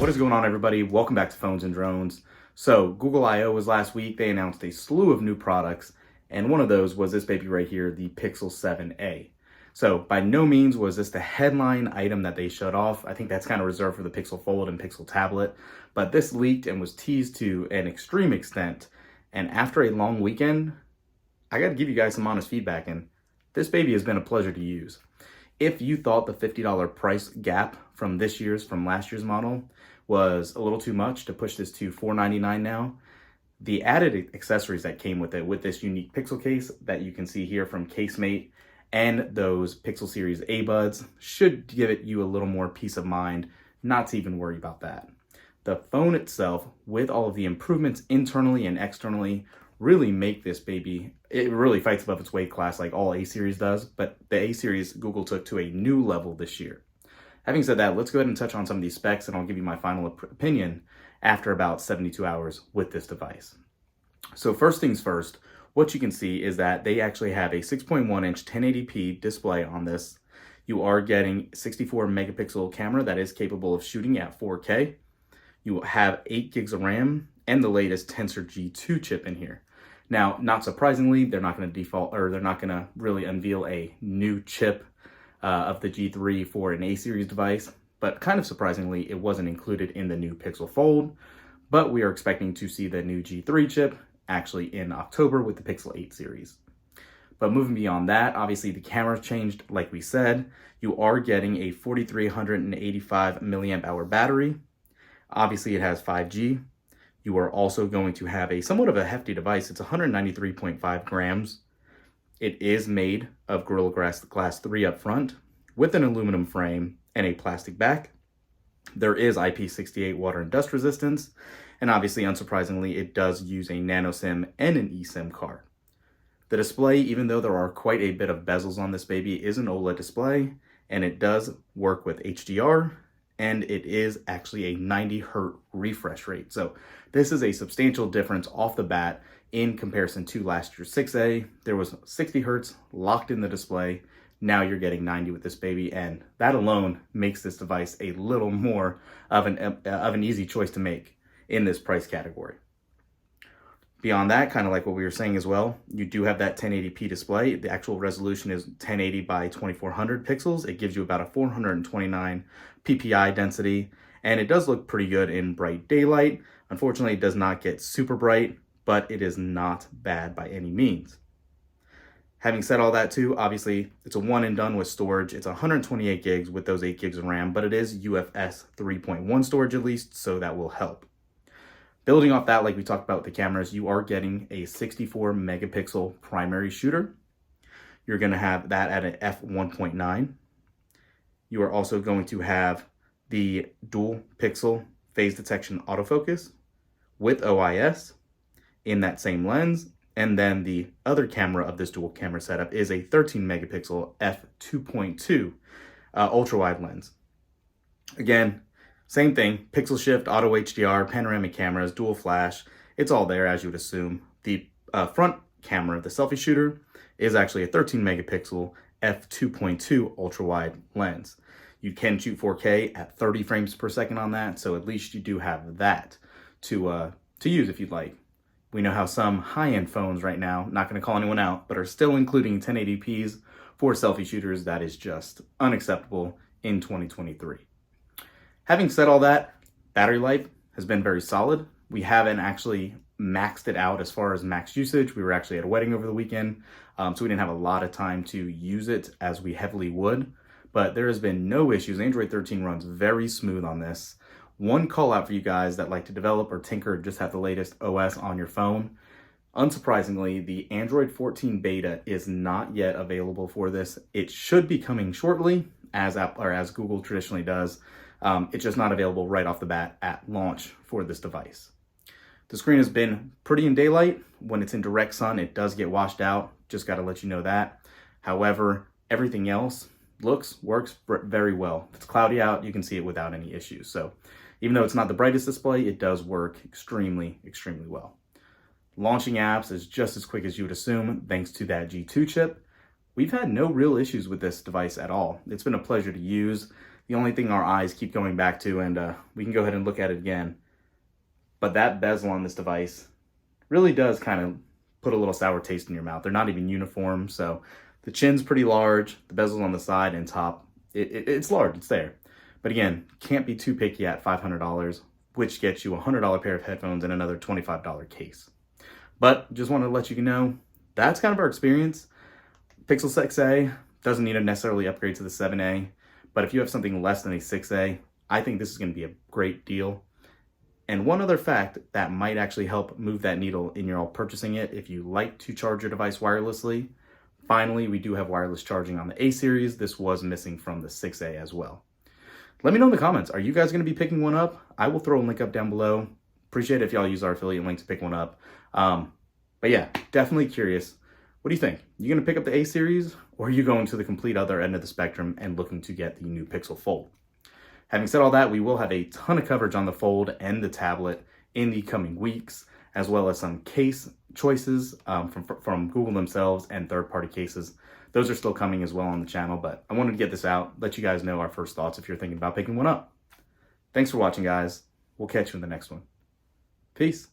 What is going on, everybody? Welcome back to Phones and Drones. So Google I/O was last week. They announced a slew of new products, and one of those was this baby right here, the Pixel 7a. So by no means was this the headline item that they showed off. I think that's kind of reserved for the Pixel Fold and Pixel Tablet, but this leaked and was teased to an extreme extent. And after a long weekend, I got to give you guys some honest feedback, and this baby has been a pleasure to use. If you thought the $50 price gap from last year's model was a little too much to push this to $499 now, the added accessories that came with it, with this unique Pixel case that you can see here from Casemate and those Pixel Series A buds, should give it you a little more peace of mind not to even worry about that. The phone itself, with all of the improvements internally and externally, really make this baby, it really fights above its weight class like all A series does, but the A series Google took to a new level this year. Having said that, let's go ahead and touch on some of these specs, and I'll give you my final opinion after about 72 hours with this device. So first things first, what you can see is that they actually have a 6.1-inch 1080p display on this. You are getting 64 megapixel camera that is capable of shooting at 4K. You have 8 gigs of RAM and the latest Tensor G2 chip in here. Now, not surprisingly, they're not going to really unveil a new chip of the G3 for an A series device, but kind of surprisingly, it wasn't included in the new Pixel Fold, but we are expecting to see the new G3 chip actually in October with the Pixel 8 series. But moving beyond that, obviously the camera changed, like we said. You are getting a 4,385 milliamp hour battery. Obviously it has 5G. You are also going to have a somewhat of a hefty device. It's 193.5 grams. It is made of Gorilla Glass 3 up front with an aluminum frame and a plastic back. There is IP68 water and dust resistance, and obviously, unsurprisingly, it does use a nano SIM and an eSIM card. The display, even though there are quite a bit of bezels on this baby, is an OLED display, and it does work with HDR, and it is actually a 90 Hz refresh rate. So this is a substantial difference off the bat in comparison to last year's 6A. There was 60 Hz locked in the display. Now you're getting 90 with this baby, and that alone makes this device a little more of an easy choice to make in this price category. Beyond that, kind of like what we were saying as well, you do have that 1080p display. The actual resolution is 1080 by 2400 pixels. It gives you about a 429 ppi density, and it does look pretty good in bright daylight. Unfortunately, it does not get super bright, but it is not bad by any means. Having said all that too, obviously it's a one and done with storage. It's 128 gigs with those 8 gigs of RAM, but it is UFS 3.1 storage at least, so that will help. Building off that, like we talked about with the cameras, you are getting a 64 megapixel primary shooter. You're going to have that at an f1.9. You are also going to have the dual pixel phase detection autofocus with OIS in that same lens. And then the other camera of this dual camera setup is a 13 megapixel f2.2 ultra wide lens. Again, same thing, pixel shift, auto HDR, panoramic cameras, dual flash. It's all there as you would assume. The front camera, the selfie shooter, is actually a 13 megapixel f2.2 ultra wide lens. You can shoot 4K at 30 frames per second on that, so at least you do have that to use if you'd like. We know how some high-end phones right now, not going to call anyone out, but are still including 1080p's for selfie shooters. That is just unacceptable in 2023. Having said all that, battery life has been very solid. We haven't actually maxed it out as far as max usage. We were actually at a wedding over the weekend, so we didn't have a lot of time to use it as we heavily would, but there has been no issues. Android 13 runs very smooth on this. One call out for you guys that like to develop or tinker or just have the latest OS on your phone. Unsurprisingly, the Android 14 beta is not yet available for this. It should be coming shortly, as Google traditionally does. It's just not available right off the bat at launch for this device. The screen has been pretty in daylight. When it's in direct sun, it does get washed out. Just got to let you know that. However, everything else works very well. If it's cloudy out, you can see it without any issues. So even though it's not the brightest display, it does work extremely, extremely well. Launching apps is just as quick as you would assume, thanks to that G2 chip. We've had no real issues with this device at all. It's been a pleasure to use. the only thing our eyes keep going back to, and we can go ahead and look at it again. But that bezel on this device really does kind of put a little sour taste in your mouth. They're not even uniform, so the chin's pretty large, the bezel's on the side and top. It's large, it's there. But again, can't be too picky at $500, which gets you a $100 pair of headphones and another $25 case. But just wanted to let you know, that's kind of our experience. Pixel 6a doesn't need to necessarily upgrade to the 7a, but if you have something less than a 6a, I think this is going to be a great deal. And one other fact that might actually help move that needle in your all purchasing it, if you like to charge your device wirelessly, finally, we do have wireless charging on the A series. This was missing from the 6A as well. Let me know in the comments, are you guys going to be picking one up? I will throw a link up down below. Appreciate it if y'all use our affiliate link to pick one up. But yeah, definitely curious. What do you think? You going to pick up the A series, or are you going to the complete other end of the spectrum and looking to get the new Pixel Fold? Having said all that, we will have a ton of coverage on the Fold and the tablet in the coming weeks, as well as some case choices from Google themselves and third-party cases. Those are still coming as well on the channel, but I wanted to get this out, let you guys know our first thoughts if you're thinking about picking one up. Thanks for watching, guys. We'll catch you in the next one. Peace.